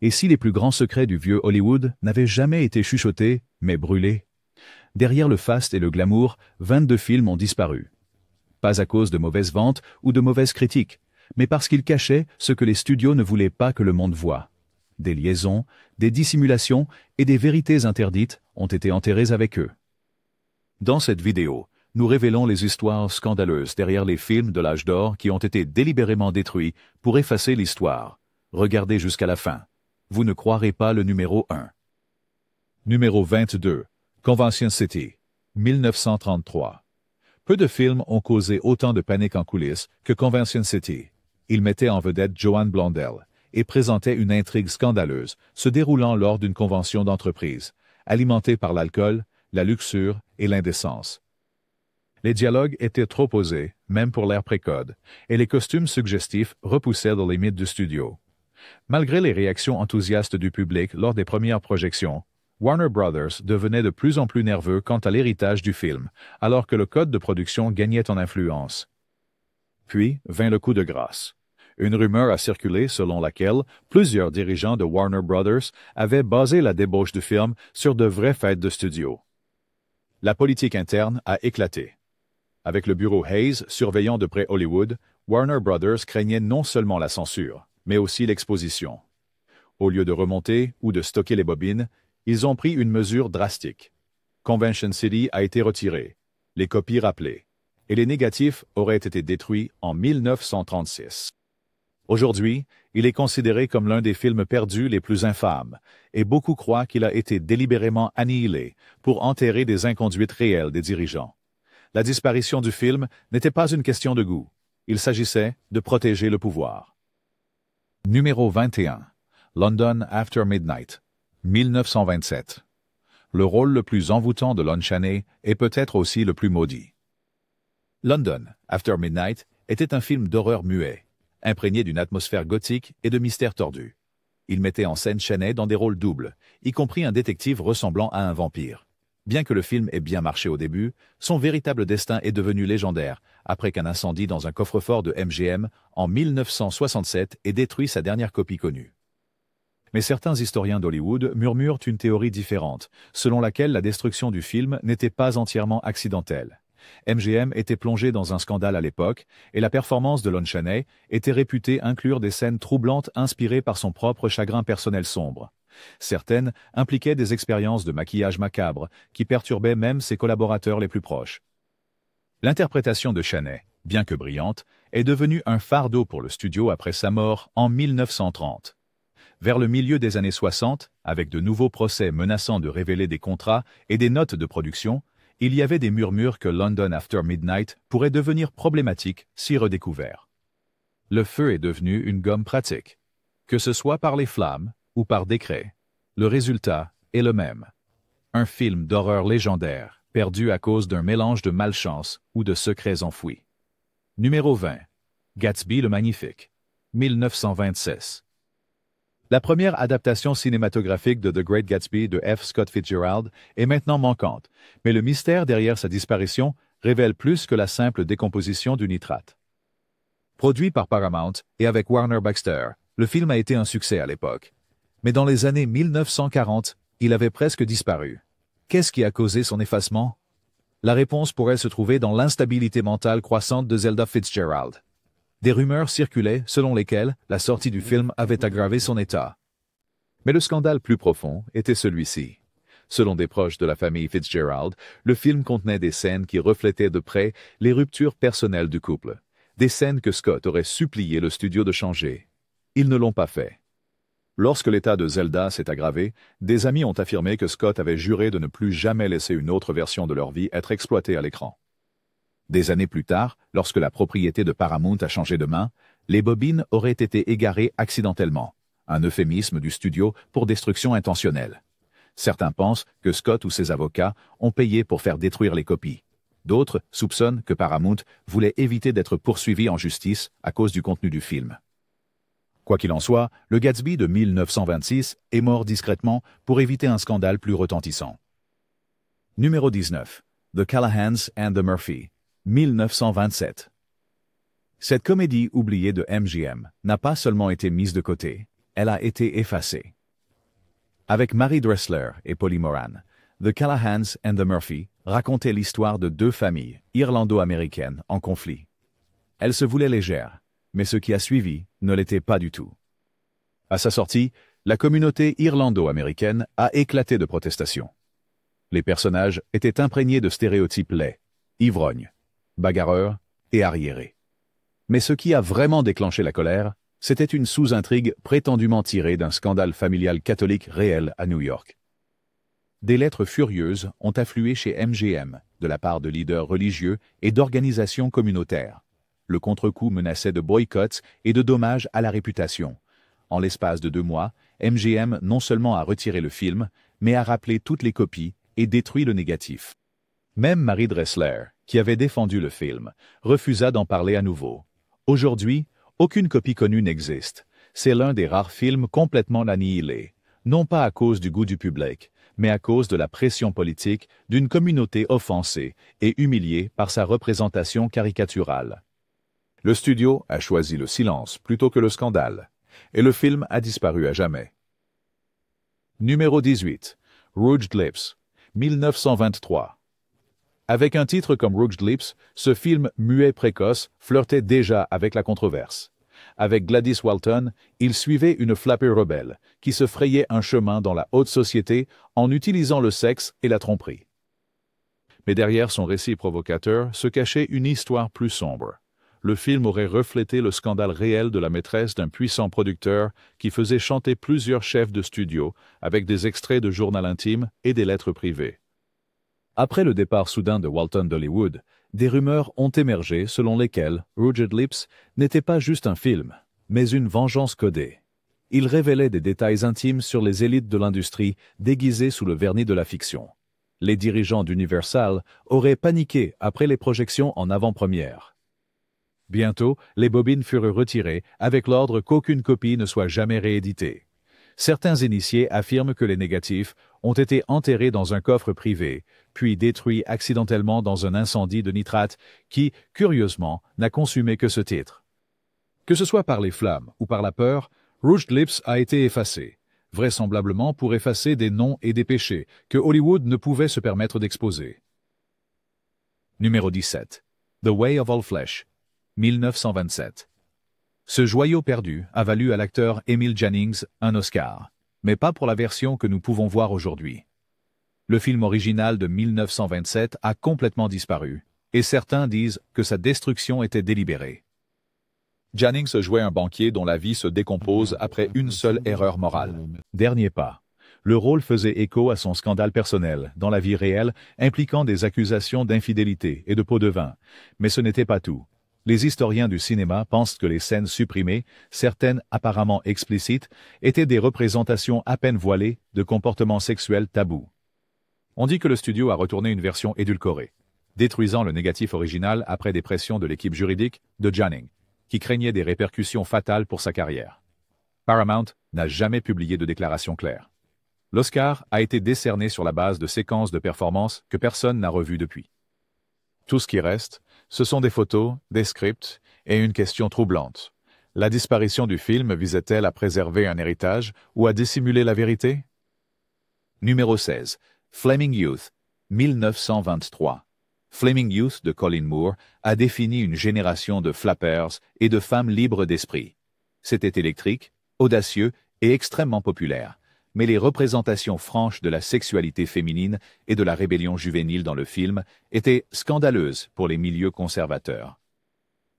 Et si les plus grands secrets du vieux Hollywood n'avaient jamais été chuchotés, mais brûlés? Derrière le faste et le glamour, 22 films ont disparu. Pas à cause de mauvaises ventes ou de mauvaises critiques, mais parce qu'ils cachaient ce que les studios ne voulaient pas que le monde voie. Des liaisons, des dissimulations et des vérités interdites ont été enterrées avec eux. Dans cette vidéo, nous révélons les histoires scandaleuses derrière les films de l'âge d'or qui ont été délibérément détruits pour effacer l'histoire. Regardez jusqu'à la fin. Vous ne croirez pas le numéro 1. Numéro 22. Convention City, 1933. Peu de films ont causé autant de panique en coulisses que Convention City. Il mettait en vedette Joan Blondell et présentait une intrigue scandaleuse se déroulant lors d'une convention d'entreprise, alimentée par l'alcool, la luxure et l'indécence. Les dialogues étaient trop osés, même pour l'ère précode, et les costumes suggestifs repoussaient les limites du studio. Malgré les réactions enthousiastes du public lors des premières projections, Warner Brothers devenait de plus en plus nerveux quant à l'héritage du film, alors que le code de production gagnait en influence. Puis vint le coup de grâce. Une rumeur a circulé selon laquelle plusieurs dirigeants de Warner Brothers avaient basé la débauche du film sur de vraies fêtes de studio. La politique interne a éclaté. Avec le bureau Hayes surveillant de près Hollywood, Warner Brothers craignait non seulement la censure, mais aussi l'exposition. Au lieu de remonter ou de stocker les bobines, ils ont pris une mesure drastique. Convention City a été retiré, les copies rappelées, et les négatifs auraient été détruits en 1936. Aujourd'hui, il est considéré comme l'un des films perdus les plus infâmes, et beaucoup croient qu'il a été délibérément annihilé pour enterrer des inconduites réelles des dirigeants. La disparition du film n'était pas une question de goût. Il s'agissait de protéger le pouvoir. Numéro 21. London After Midnight, 1927. Le rôle le plus envoûtant de Lon Chaney est peut-être aussi le plus maudit. London After Midnight était un film d'horreur muet, imprégné d'une atmosphère gothique et de mystères tordus. Il mettait en scène Chaney dans des rôles doubles, y compris un détective ressemblant à un vampire. Bien que le film ait bien marché au début, son véritable destin est devenu légendaire après qu'un incendie dans un coffre-fort de MGM en 1967 ait détruit sa dernière copie connue. Mais certains historiens d'Hollywood murmurent une théorie différente, selon laquelle la destruction du film n'était pas entièrement accidentelle. MGM était plongé dans un scandale à l'époque, et la performance de Lon Chaney était réputée inclure des scènes troublantes inspirées par son propre chagrin personnel sombre. Certaines impliquaient des expériences de maquillage macabre qui perturbaient même ses collaborateurs les plus proches. L'interprétation de Chaney, bien que brillante, est devenue un fardeau pour le studio après sa mort en 1930. Vers le milieu des années 60, avec de nouveaux procès menaçant de révéler des contrats et des notes de production, il y avait des murmures que London After Midnight pourrait devenir problématique si redécouvert. Le feu est devenu une gomme pratique. Que ce soit par les flammes ou par décret, le résultat est le même. Un film d'horreur légendaire, perdu à cause d'un mélange de malchance ou de secrets enfouis. Numéro 20. Gatsby le Magnifique, 1926. La première adaptation cinématographique de The Great Gatsby de F. Scott Fitzgerald est maintenant manquante, mais le mystère derrière sa disparition révèle plus que la simple décomposition du nitrate. Produit par Paramount et avec Warner Baxter, le film a été un succès à l'époque. Mais dans les années 1940, il avait presque disparu. Qu'est-ce qui a causé son effacement? La réponse pourrait se trouver dans l'instabilité mentale croissante de Zelda Fitzgerald. Des rumeurs circulaient selon lesquelles la sortie du film avait aggravé son état. Mais le scandale plus profond était celui-ci. Selon des proches de la famille Fitzgerald, le film contenait des scènes qui reflétaient de près les ruptures personnelles du couple. Des scènes que Scott aurait supplié le studio de changer. Ils ne l'ont pas fait. Lorsque l'état de Zelda s'est aggravé, des amis ont affirmé que Scott avait juré de ne plus jamais laisser une autre version de leur vie être exploitée à l'écran. Des années plus tard, lorsque la propriété de Paramount a changé de main, les bobines auraient été égarées accidentellement, un euphémisme du studio pour destruction intentionnelle. Certains pensent que Scott ou ses avocats ont payé pour faire détruire les copies. D'autres soupçonnent que Paramount voulait éviter d'être poursuivi en justice à cause du contenu du film. Quoi qu'il en soit, le Gatsby de 1926 est mort discrètement pour éviter un scandale plus retentissant. Numéro 19. The Callahans and the Murphy, 1927. Cette comédie oubliée de MGM n'a pas seulement été mise de côté, elle a été effacée. Avec Mary Dressler et Polly Moran, The Callahans and the Murphy racontait l'histoire de deux familles irlando-américaines en conflit. Elle se voulait légère, mais ce qui a suivi ne l'était pas du tout. À sa sortie, la communauté irlando-américaine a éclaté de protestations. Les personnages étaient imprégnés de stéréotypes laids, ivrognes, bagarreurs et arriérés. Mais ce qui a vraiment déclenché la colère, c'était une sous-intrigue prétendument tirée d'un scandale familial catholique réel à New York. Des lettres furieuses ont afflué chez MGM de la part de leaders religieux et d'organisations communautaires. Le contre-coup menaçait de boycotts et de dommages à la réputation. En l'espace de 2 mois, MGM non seulement a retiré le film, mais a rappelé toutes les copies et détruit le négatif. Même Mary Dressler, qui avait défendu le film, refusa d'en parler à nouveau. Aujourd'hui, aucune copie connue n'existe. C'est l'un des rares films complètement annihilés, non pas à cause du goût du public, mais à cause de la pression politique d'une communauté offensée et humiliée par sa représentation caricaturale. Le studio a choisi le silence plutôt que le scandale, et le film a disparu à jamais. Numéro 18. Rouged Lips, 1923. Avec un titre comme Rouged Lips, ce film muet précoce flirtait déjà avec la controverse. Avec Gladys Walton, il suivait une flapper rebelle qui se frayait un chemin dans la haute société en utilisant le sexe et la tromperie. Mais derrière son récit provocateur se cachait une histoire plus sombre. Le film aurait reflété le scandale réel de la maîtresse d'un puissant producteur qui faisait chanter plusieurs chefs de studio avec des extraits de journal intime et des lettres privées. Après le départ soudain de Walton d'Hollywood, des rumeurs ont émergé selon lesquelles Rouged Lips n'était pas juste un film, mais une vengeance codée. Il révélait des détails intimes sur les élites de l'industrie déguisées sous le vernis de la fiction. Les dirigeants d'Universal auraient paniqué après les projections en avant-première. Bientôt, les bobines furent retirées avec l'ordre qu'aucune copie ne soit jamais rééditée. Certains initiés affirment que les négatifs ont été enterrés dans un coffre privé, puis détruits accidentellement dans un incendie de nitrate qui, curieusement, n'a consumé que ce titre. Que ce soit par les flammes ou par la peur, Rouged Lips a été effacé, vraisemblablement pour effacer des noms et des péchés que Hollywood ne pouvait se permettre d'exposer. Numéro 17. The Way of All Flesh, 1927. Ce joyau perdu a valu à l'acteur Emil Jannings un Oscar, mais pas pour la version que nous pouvons voir aujourd'hui. Le film original de 1927 a complètement disparu, et certains disent que sa destruction était délibérée. Jannings jouait un banquier dont la vie se décompose après une seule erreur morale. Dernier pas. Le rôle faisait écho à son scandale personnel, dans la vie réelle, impliquant des accusations d'infidélité et de pot de vin. Mais ce n'était pas tout. Les historiens du cinéma pensent que les scènes supprimées, certaines apparemment explicites, étaient des représentations à peine voilées de comportements sexuels tabous. On dit que le studio a retourné une version édulcorée, détruisant le négatif original après des pressions de l'équipe juridique de Jannings, qui craignait des répercussions fatales pour sa carrière. Paramount n'a jamais publié de déclaration claire. L'Oscar a été décerné sur la base de séquences de performances que personne n'a revues depuis. Tout ce qui reste, ce sont des photos, des scripts et une question troublante. La disparition du film visait-elle à préserver un héritage ou à dissimuler la vérité? Numéro 16. Flaming Youth, 1923. Flaming Youth de Colin Moore a défini une génération de flappers et de femmes libres d'esprit. C'était électrique, audacieux et extrêmement populaire, mais les représentations franches de la sexualité féminine et de la rébellion juvénile dans le film étaient scandaleuses pour les milieux conservateurs.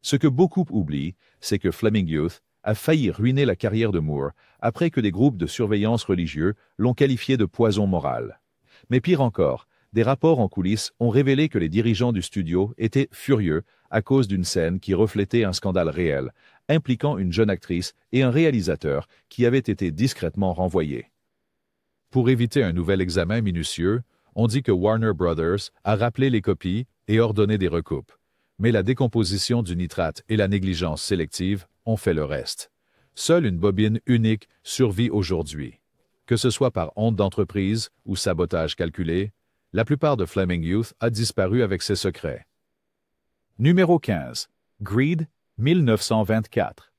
Ce que beaucoup oublient, c'est que Flaming Youth a failli ruiner la carrière de Moore après que des groupes de surveillance religieux l'ont qualifié de poison moral. Mais pire encore, des rapports en coulisses ont révélé que les dirigeants du studio étaient furieux à cause d'une scène qui reflétait un scandale réel, impliquant une jeune actrice et un réalisateur qui avaient été discrètement renvoyés. Pour éviter un nouvel examen minutieux, on dit que Warner Brothers a rappelé les copies et ordonné des recoupes. Mais la décomposition du nitrate et la négligence sélective ont fait le reste. Seule une bobine unique survit aujourd'hui. Que ce soit par honte d'entreprise ou sabotage calculé, la plupart de Flaming Youth a disparu avec ses secrets. Numéro 15. Greed, 1924.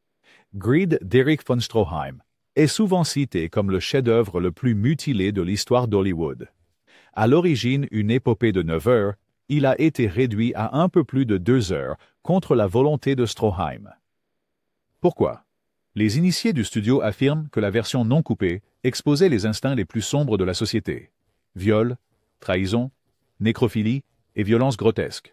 Greed d'Erich von Stroheim est souvent cité comme le chef-d'œuvre le plus mutilé de l'histoire d'Hollywood. À l'origine une épopée de 9 heures, il a été réduit à un peu plus de 2 heures contre la volonté de Stroheim. Pourquoi? Les initiés du studio affirment que la version non coupée exposait les instincts les plus sombres de la société. Viol, trahison, nécrophilie et violence grotesque.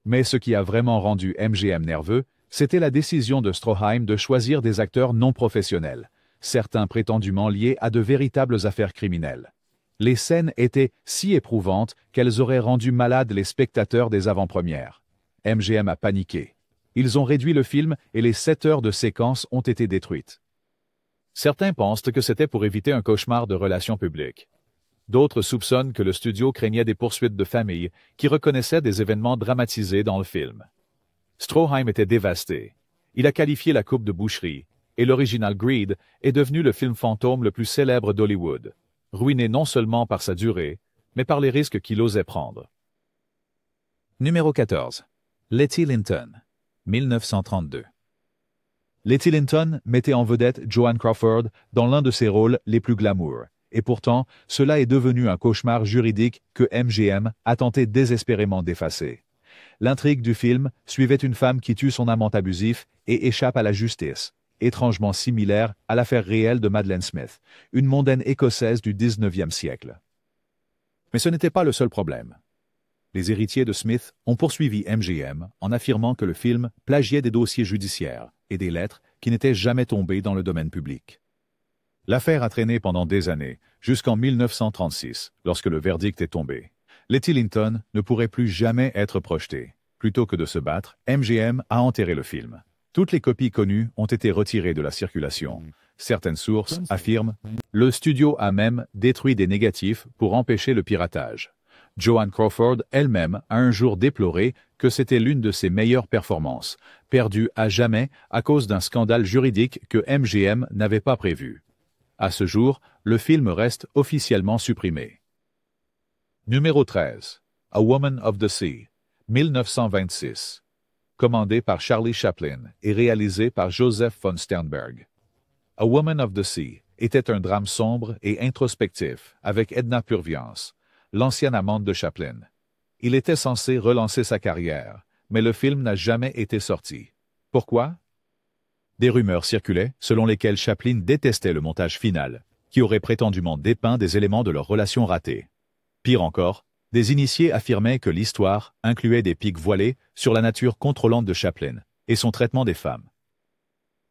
Mais ce qui a vraiment rendu MGM nerveux, c'était la décision de Stroheim de choisir des acteurs non professionnels, certains prétendument liés à de véritables affaires criminelles. Les scènes étaient si éprouvantes qu'elles auraient rendu malades les spectateurs des avant-premières. MGM a paniqué. Ils ont réduit le film et les 7 heures de séquence ont été détruites. Certains pensent que c'était pour éviter un cauchemar de relations publiques. D'autres soupçonnent que le studio craignait des poursuites de famille qui reconnaissaient des événements dramatisés dans le film. Stroheim était dévasté. Il a qualifié La Coupe de boucherie, et l'original Greed est devenu le film fantôme le plus célèbre d'Hollywood, ruiné non seulement par sa durée, mais par les risques qu'il osait prendre. Numéro 14. Letty Linton, 1932. Letty Linton mettait en vedette Joan Crawford dans l'un de ses rôles les plus glamour, et pourtant, cela est devenu un cauchemar juridique que MGM a tenté désespérément d'effacer. L'intrigue du film suivait une femme qui tue son amant abusif et échappe à la justice, étrangement similaire à l'affaire réelle de Madeleine Smith, une mondaine écossaise du 19e siècle. Mais ce n'était pas le seul problème. Les héritiers de Smith ont poursuivi MGM en affirmant que le film plagiait des dossiers judiciaires et des lettres qui n'étaient jamais tombées dans le domaine public. L'affaire a traîné pendant des années, jusqu'en 1936, lorsque le verdict est tombé. Letty Linton ne pourrait plus jamais être projetée. Plutôt que de se battre, MGM a enterré le film. Toutes les copies connues ont été retirées de la circulation. Certaines sources affirment « Le studio a même détruit des négatifs pour empêcher le piratage ». Joan Crawford elle-même a un jour déploré que c'était l'une de ses meilleures performances, perdue à jamais à cause d'un scandale juridique que MGM n'avait pas prévu. À ce jour, le film reste officiellement supprimé. Numéro 13. A Woman of the Sea, 1926. Commandé par Charlie Chaplin et réalisé par Joseph von Sternberg. A Woman of the Sea était un drame sombre et introspectif avec Edna Purviance, l'ancienne amante de Chaplin. Il était censé relancer sa carrière, mais le film n'a jamais été sorti. Pourquoi? Des rumeurs circulaient selon lesquelles Chaplin détestait le montage final, qui aurait prétendument dépeint des éléments de leur relation ratée. Pire encore, des initiés affirmaient que l'histoire incluait des pics voilés sur la nature contrôlante de Chaplin et son traitement des femmes.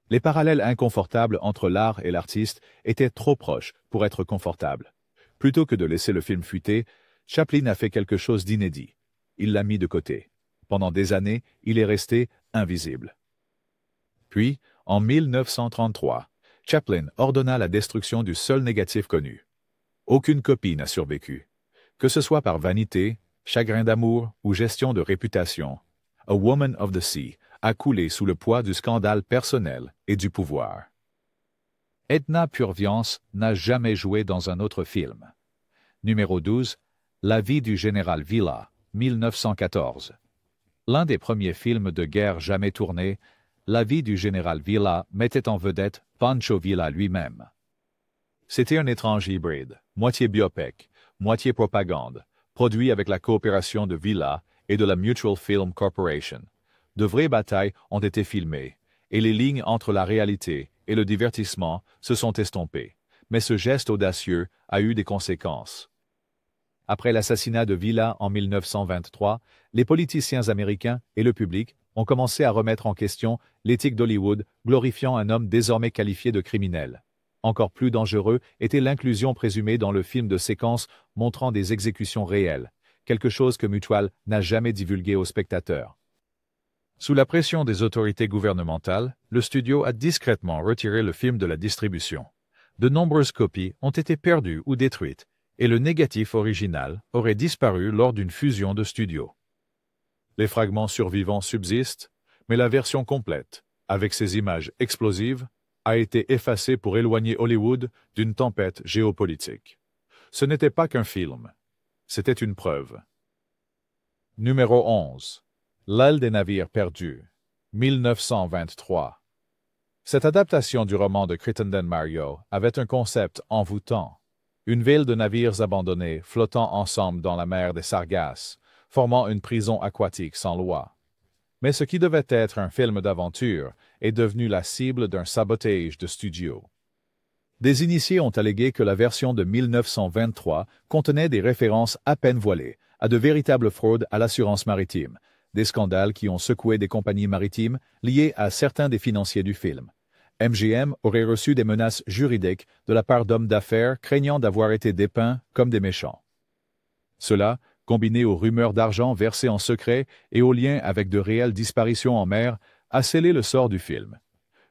Les parallèles inconfortables entre l'art et l'artiste étaient trop proches pour être confortables. Plutôt que de laisser le film fuiter, Chaplin a fait quelque chose d'inédit. Il l'a mis de côté. Pendant des années, il est resté invisible. Puis, en 1933, Chaplin ordonna la destruction du seul négatif connu. Aucune copie n'a survécu. Que ce soit par vanité, chagrin d'amour ou gestion de réputation, A Woman of the Sea a coulé sous le poids du scandale personnel et du pouvoir. Edna Purviance n'a jamais joué dans un autre film. Numéro 12. La vie du général Villa, 1914. L'un des premiers films de guerre jamais tournés, La vie du général Villa mettait en vedette Pancho Villa lui-même. C'était un étrange hybride, moitié biopic, moitié propagande, produit avec la coopération de Villa et de la Mutual Film Corporation. De vraies batailles ont été filmées, et les lignes entre la réalité et le divertissement se sont estompées. Mais ce geste audacieux a eu des conséquences. Après l'assassinat de Villa en 1923, les politiciens américains et le public ont commencé à remettre en question l'éthique d'Hollywood, glorifiant un homme désormais qualifié de criminel. Encore plus dangereux était l'inclusion présumée dans le film de séquences montrant des exécutions réelles, quelque chose que Mutual n'a jamais divulgué aux spectateurs. Sous la pression des autorités gouvernementales, le studio a discrètement retiré le film de la distribution. De nombreuses copies ont été perdues ou détruites, et le négatif original aurait disparu lors d'une fusion de studios. Les fragments survivants subsistent, mais la version complète, avec ses images explosives, a été effacée pour éloigner Hollywood d'une tempête géopolitique. Ce n'était pas qu'un film, c'était une preuve. Numéro 11. L'aile des navires perdus, 1923. Cette adaptation du roman de Crittenden Mario avait un concept envoûtant. Une ville de navires abandonnés flottant ensemble dans la mer des Sargasses, formant une prison aquatique sans loi. Mais ce qui devait être un film d'aventure est devenu la cible d'un sabotage de studio. Des initiés ont allégué que la version de 1923 contenait des références à peine voilées à de véritables fraudes à l'assurance maritime, des scandales qui ont secoué des compagnies maritimes liées à certains des financiers du film. MGM aurait reçu des menaces juridiques de la part d'hommes d'affaires craignant d'avoir été dépeints comme des méchants. Cela, combiné aux rumeurs d'argent versées en secret et aux liens avec de réelles disparitions en mer, a scellé le sort du film.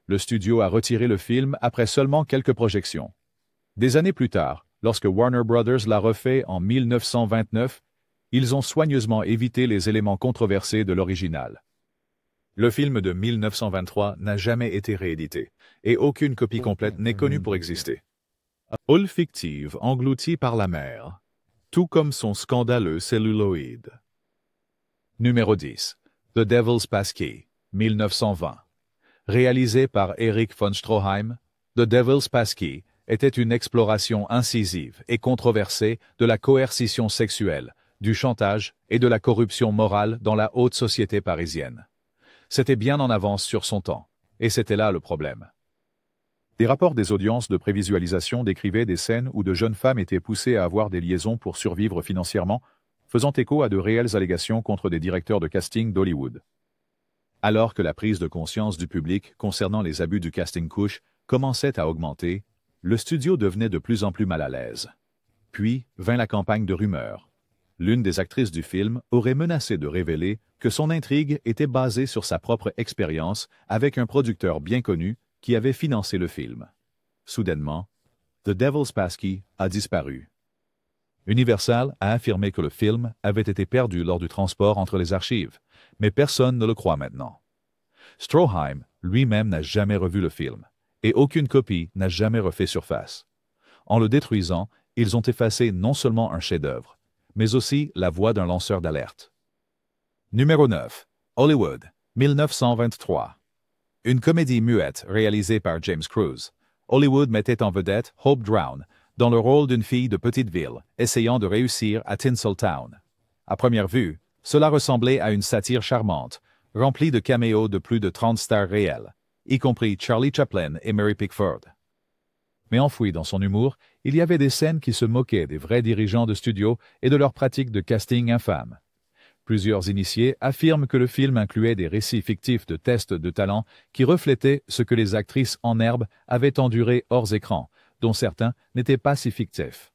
Le studio a retiré le film après seulement quelques projections. Des années plus tard, lorsque Warner Brothers l'a refait en 1929, ils ont soigneusement évité les éléments controversés de l'original. Le film de 1923 n'a jamais été réédité, et aucune copie complète n'est connue pour exister. Hull fictive engloutie par la mer, tout comme son scandaleux celluloïd. Numéro 10. The Devil's Passkey, 1920. Réalisé par Erich von Stroheim, The Devil's Passkey était une exploration incisive et controversée de la coercition sexuelle, du chantage et de la corruption morale dans la haute société parisienne. C'était bien en avance sur son temps, et c'était là le problème. Des rapports des audiences de prévisualisation décrivaient des scènes où de jeunes femmes étaient poussées à avoir des liaisons pour survivre financièrement, faisant écho à de réelles allégations contre des directeurs de casting d'Hollywood. Alors que la prise de conscience du public concernant les abus du casting couche commençait à augmenter, le studio devenait de plus en plus mal à l'aise. Puis vint la campagne de rumeurs. L'une des actrices du film aurait menacé de révéler que son intrigue était basée sur sa propre expérience avec un producteur bien connu qui avait financé le film. Soudainement, The Devil's Passkey a disparu. Universal a affirmé que le film avait été perdu lors du transport entre les archives, mais personne ne le croit maintenant. Stroheim lui-même n'a jamais revu le film, et aucune copie n'a jamais refait surface. En le détruisant, ils ont effacé non seulement un chef-d'œuvre, mais aussi la voix d'un lanceur d'alerte. Numéro 9. Hollywood, 1923. Une comédie muette réalisée par James Cruise. Hollywood mettait en vedette Hope Brown, dans le rôle d'une fille de petite ville, essayant de réussir à Tinseltown. À première vue, cela ressemblait à une satire charmante, remplie de caméos de plus de 30 stars réelles, y compris Charlie Chaplin et Mary Pickford. Mais enfoui dans son humour, il y avait des scènes qui se moquaient des vrais dirigeants de studio et de leurs pratiques de casting infâmes. Plusieurs initiés affirment que le film incluait des récits fictifs de tests de talent qui reflétaient ce que les actrices en herbe avaient enduré hors écran, dont certains n'étaient pas si fictifs.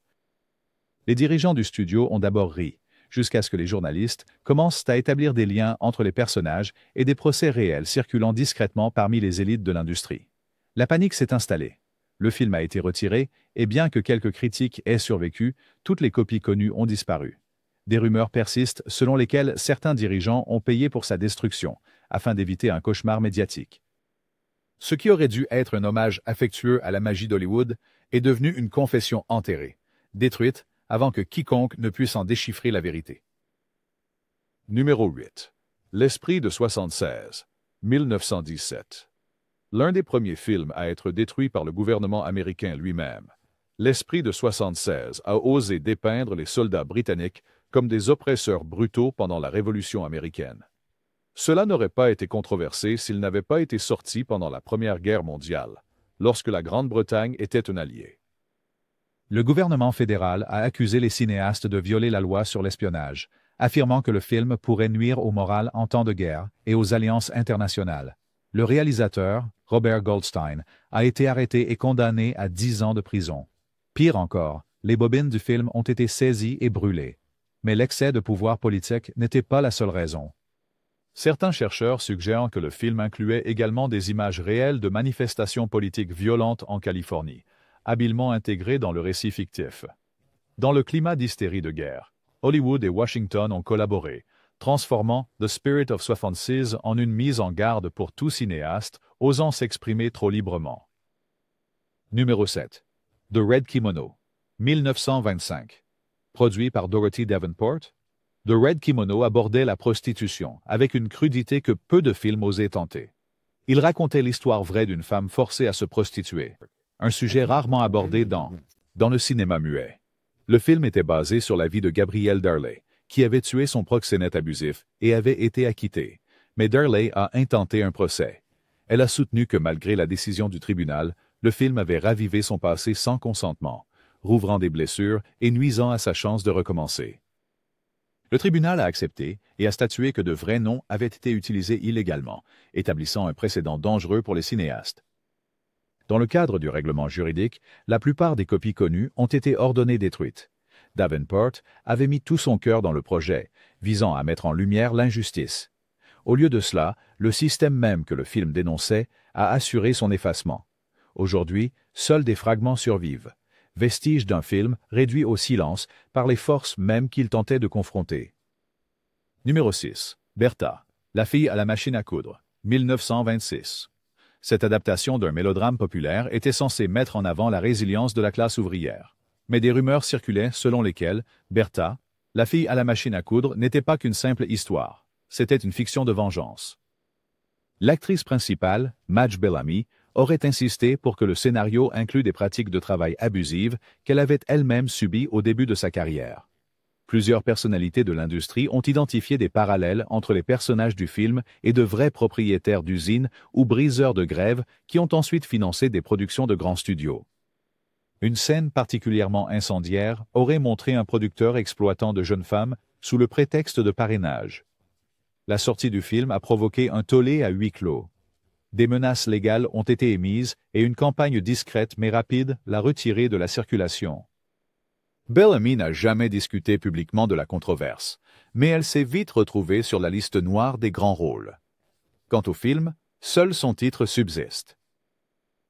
Les dirigeants du studio ont d'abord ri, jusqu'à ce que les journalistes commencent à établir des liens entre les personnages et des procès réels circulant discrètement parmi les élites de l'industrie. La panique s'est installée. Le film a été retiré, et bien que quelques critiques aient survécu, toutes les copies connues ont disparu. Des rumeurs persistent selon lesquelles certains dirigeants ont payé pour sa destruction, afin d'éviter un cauchemar médiatique. Ce qui aurait dû être un hommage affectueux à la magie d'Hollywood est devenu une confession enterrée, détruite avant que quiconque ne puisse en déchiffrer la vérité. Numéro 8. L'Esprit de 76, 1917. L'un des premiers films à être détruit par le gouvernement américain lui-même, L'Esprit de 76 a osé dépeindre les soldats britanniques comme des oppresseurs brutaux pendant la Révolution américaine. Cela n'aurait pas été controversé s'il n'avait pas été sorti pendant la Première Guerre mondiale, lorsque la Grande-Bretagne était un allié. Le gouvernement fédéral a accusé les cinéastes de violer la loi sur l'espionnage, affirmant que le film pourrait nuire au moral en temps de guerre et aux alliances internationales. Le réalisateur, Robert Goldstein, a été arrêté et condamné à 10 ans de prison. Pire encore, les bobines du film ont été saisies et brûlées. Mais l'excès de pouvoir politique n'était pas la seule raison. Certains chercheurs suggèrent que le film incluait également des images réelles de manifestations politiques violentes en Californie, habilement intégrées dans le récit fictif. Dans le climat d'hystérie de guerre, Hollywood et Washington ont collaboré, transformant The Spirit of 76 en une mise en garde pour tout cinéaste osant s'exprimer trop librement. Numéro 7. The Red Kimono, 1925. Produit par Dorothy Davenport, The Red Kimono abordait la prostitution avec une crudité que peu de films osaient tenter. Il racontait l'histoire vraie d'une femme forcée à se prostituer, un sujet rarement abordé dans le cinéma muet. Le film était basé sur la vie de Gabrielle Darley, qui avait tué son proxénète abusif et avait été acquittée. Mais Darley a intenté un procès. Elle a soutenu que malgré la décision du tribunal, le film avait ravivé son passé sans consentement, rouvrant des blessures et nuisant à sa chance de recommencer. Le tribunal a accepté et a statué que de vrais noms avaient été utilisés illégalement, établissant un précédent dangereux pour les cinéastes. Dans le cadre du règlement juridique, la plupart des copies connues ont été ordonnées détruites. Davenport avait mis tout son cœur dans le projet, visant à mettre en lumière l'injustice. Au lieu de cela, le système même que le film dénonçait a assuré son effacement. Aujourd'hui, seuls des fragments survivent, vestiges d'un film réduit au silence par les forces même qu'il tentait de confronter. Numéro 6. Bertha, la fille à la machine à coudre, 1926. Cette adaptation d'un mélodrame populaire était censée mettre en avant la résilience de la classe ouvrière. Mais des rumeurs circulaient selon lesquelles Bertha, la fille à la machine à coudre, n'était pas qu'une simple histoire. C'était une fiction de vengeance. L'actrice principale, Madge Bellamy, aurait insisté pour que le scénario inclue des pratiques de travail abusives qu'elle avait elle-même subies au début de sa carrière. Plusieurs personnalités de l'industrie ont identifié des parallèles entre les personnages du film et de vrais propriétaires d'usines ou briseurs de grève qui ont ensuite financé des productions de grands studios. Une scène particulièrement incendiaire aurait montré un producteur exploitant de jeunes femmes sous le prétexte de parrainage. La sortie du film a provoqué un tollé à huis clos. Des menaces légales ont été émises et une campagne discrète mais rapide l'a retirée de la circulation. Bellamy n'a jamais discuté publiquement de la controverse, mais elle s'est vite retrouvée sur la liste noire des grands rôles. Quant au film, seul son titre subsiste.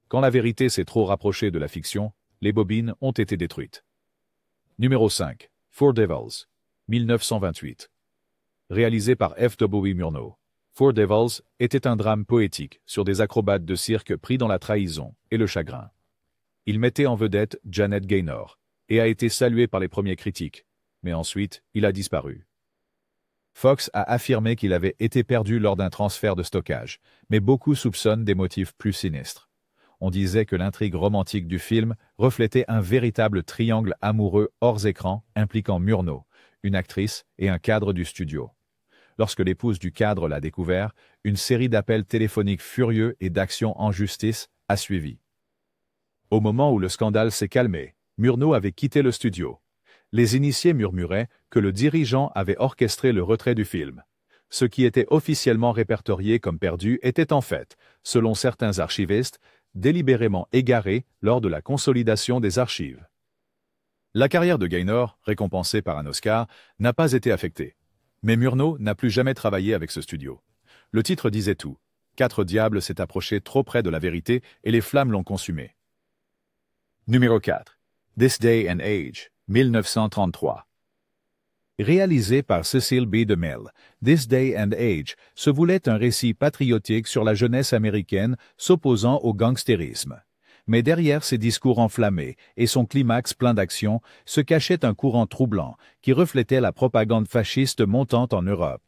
Quand la vérité s'est trop rapprochée de la fiction, les bobines ont été détruites. Numéro 5. Four Devils, 1928. Réalisé par F.W. Murnau, Four Devils était un drame poétique sur des acrobates de cirque pris dans la trahison et le chagrin. Il mettait en vedette Janet Gaynor et a été salué par les premiers critiques, mais ensuite il a disparu. Fox a affirmé qu'il avait été perdu lors d'un transfert de stockage, mais beaucoup soupçonnent des motifs plus sinistres. On disait que l'intrigue romantique du film reflétait un véritable triangle amoureux hors écran impliquant Murnau, une actrice et un cadre du studio. Lorsque l'épouse du cadre l'a découvert, une série d'appels téléphoniques furieux et d'actions en justice a suivi. Au moment où le scandale s'est calmé, Murnau avait quitté le studio. Les initiés murmuraient que le dirigeant avait orchestré le retrait du film. Ce qui était officiellement répertorié comme perdu était en fait, selon certains archivistes, délibérément égaré lors de la consolidation des archives. La carrière de Gaynor, récompensée par un Oscar, n'a pas été affectée. Mais Murnau n'a plus jamais travaillé avec ce studio. Le titre disait tout. 4 diables s'est approché trop près de la vérité et les flammes l'ont consumé. Numéro 4. This Day and Age, 1933. Réalisé par Cecil B. DeMille, This Day and Age se voulait un récit patriotique sur la jeunesse américaine s'opposant au gangstérisme. Mais derrière ses discours enflammés et son climax plein d'action se cachait un courant troublant qui reflétait la propagande fasciste montante en Europe.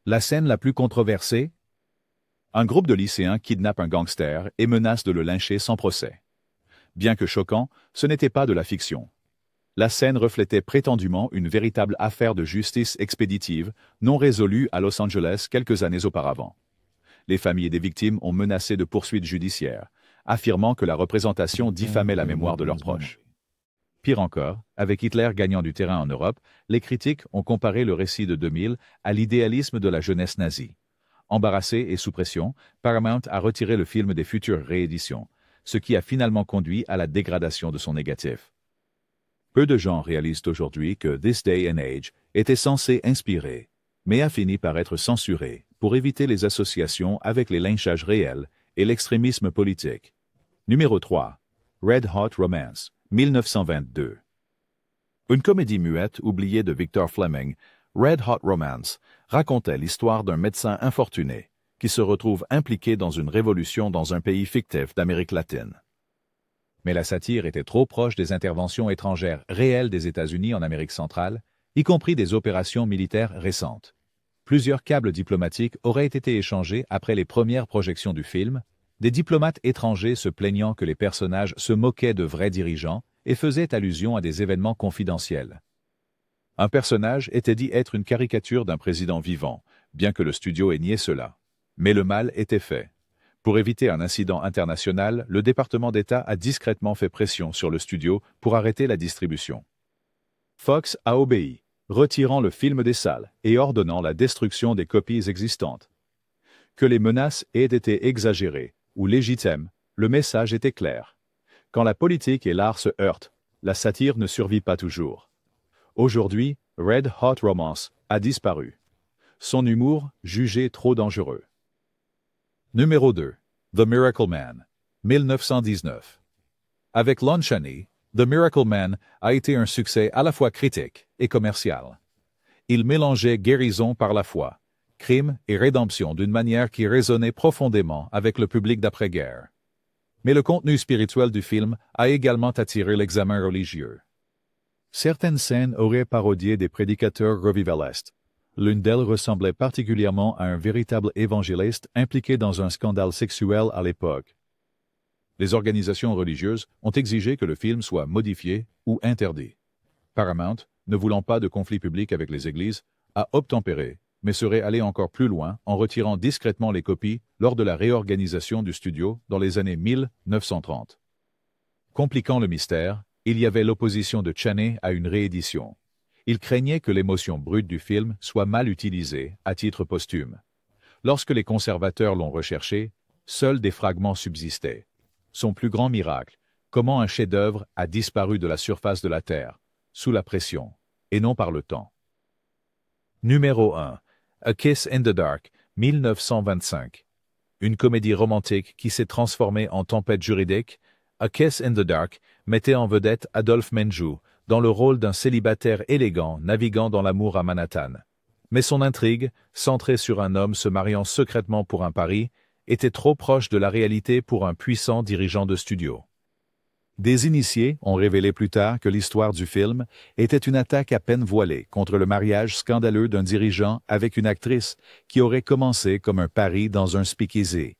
La scène la plus controversée? Un groupe de lycéens kidnappe un gangster et menace de le lyncher sans procès. Bien que choquant, ce n'était pas de la fiction. La scène reflétait prétendument une véritable affaire de justice expéditive, non résolue à Los Angeles quelques années auparavant. Les familles des victimes ont menacé de poursuites judiciaires, affirmant que la représentation diffamait la mémoire de leurs proches. Pire encore, avec Hitler gagnant du terrain en Europe, les critiques ont comparé le récit de 2000 à l'idéalisme de la jeunesse nazie. Embarrassé et sous pression, Paramount a retiré le film des futures rééditions, ce qui a finalement conduit à la dégradation de son négatif. Peu de gens réalisent aujourd'hui que This Day and Age était censé inspirer, mais a fini par être censuré pour éviter les associations avec les lynchages réels et l'extrémisme politique. Numéro 3. Red Hot Romance, 1922. Une comédie muette oubliée de Victor Fleming, Red Hot Romance racontait l'histoire d'un médecin infortuné qui se retrouve impliqué dans une révolution dans un pays fictif d'Amérique latine. Mais la satire était trop proche des interventions étrangères réelles des États-Unis en Amérique centrale, y compris des opérations militaires récentes. Plusieurs câbles diplomatiques auraient été échangés après les premières projections du film, des diplomates étrangers se plaignant que les personnages se moquaient de vrais dirigeants et faisaient allusion à des événements confidentiels. Un personnage était dit être une caricature d'un président vivant, bien que le studio ait nié cela. Mais le mal était fait. Pour éviter un incident international, le département d'État a discrètement fait pression sur le studio pour arrêter la distribution. Fox a obéi, retirant le film des salles et ordonnant la destruction des copies existantes. Que les menaces aient été exagérées ou légitimes, le message était clair. Quand la politique et l'art se heurtent, la satire ne survit pas toujours. Aujourd'hui, Red Hot Romance a disparu. Son humour jugé trop dangereux. Numéro 2. The Miracle Man, 1919. Avec Lon Chaney, The Miracle Man a été un succès à la fois critique et commercial. Il mélangeait guérison par la foi, crime et rédemption d'une manière qui résonnait profondément avec le public d'après-guerre. Mais le contenu spirituel du film a également attiré l'examen religieux. Certaines scènes auraient parodié des prédicateurs revivalistes. L'une d'elles ressemblait particulièrement à un véritable évangéliste impliqué dans un scandale sexuel à l'époque. Les organisations religieuses ont exigé que le film soit modifié ou interdit. Paramount, ne voulant pas de conflit public avec les églises, a obtempéré, mais serait allé encore plus loin en retirant discrètement les copies lors de la réorganisation du studio dans les années 1930. Compliquant le mystère, il y avait l'opposition de Chaney à une réédition. Il craignait que l'émotion brute du film soit mal utilisée à titre posthume. Lorsque les conservateurs l'ont recherché, seuls des fragments subsistaient. Son plus grand miracle, comment un chef-d'œuvre a disparu de la surface de la Terre, sous la pression, et non par le temps. Numéro 1. A Kiss in the Dark, 1925. Une comédie romantique qui s'est transformée en tempête juridique, A Kiss in the Dark mettait en vedette Adolphe Menjou dans le rôle d'un célibataire élégant naviguant dans l'amour à Manhattan. Mais son intrigue, centrée sur un homme se mariant secrètement pour un pari, était trop proche de la réalité pour un puissant dirigeant de studio. Des initiés ont révélé plus tard que l'histoire du film était une attaque à peine voilée contre le mariage scandaleux d'un dirigeant avec une actrice qui aurait commencé comme un pari dans un speakeasy.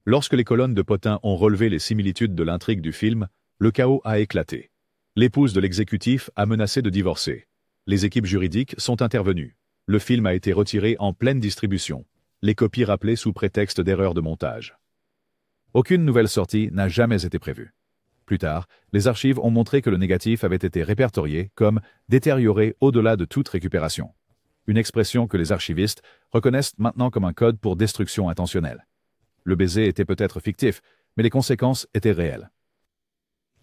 Lorsque les colonnes de potins ont relevé les similitudes de l'intrigue du film, le chaos a éclaté. L'épouse de l'exécutif a menacé de divorcer. Les équipes juridiques sont intervenues. Le film a été retiré en pleine distribution. Les copies rappelées sous prétexte d'erreurs de montage. Aucune nouvelle sortie n'a jamais été prévue. Plus tard, les archives ont montré que le négatif avait été répertorié comme « détérioré au-delà de toute récupération », une expression que les archivistes reconnaissent maintenant comme un code pour destruction intentionnelle. Le baiser était peut-être fictif, mais les conséquences étaient réelles.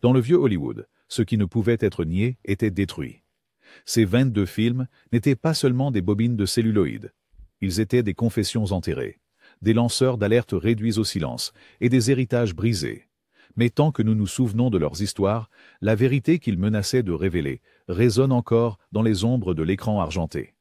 Dans le vieux Hollywood, ce qui ne pouvait être nié était détruit. Ces 22 films n'étaient pas seulement des bobines de celluloïd. Ils étaient des confessions enterrées, des lanceurs d'alerte réduits au silence et des héritages brisés. Mais tant que nous nous souvenons de leurs histoires, la vérité qu'ils menaçaient de révéler résonne encore dans les ombres de l'écran argenté.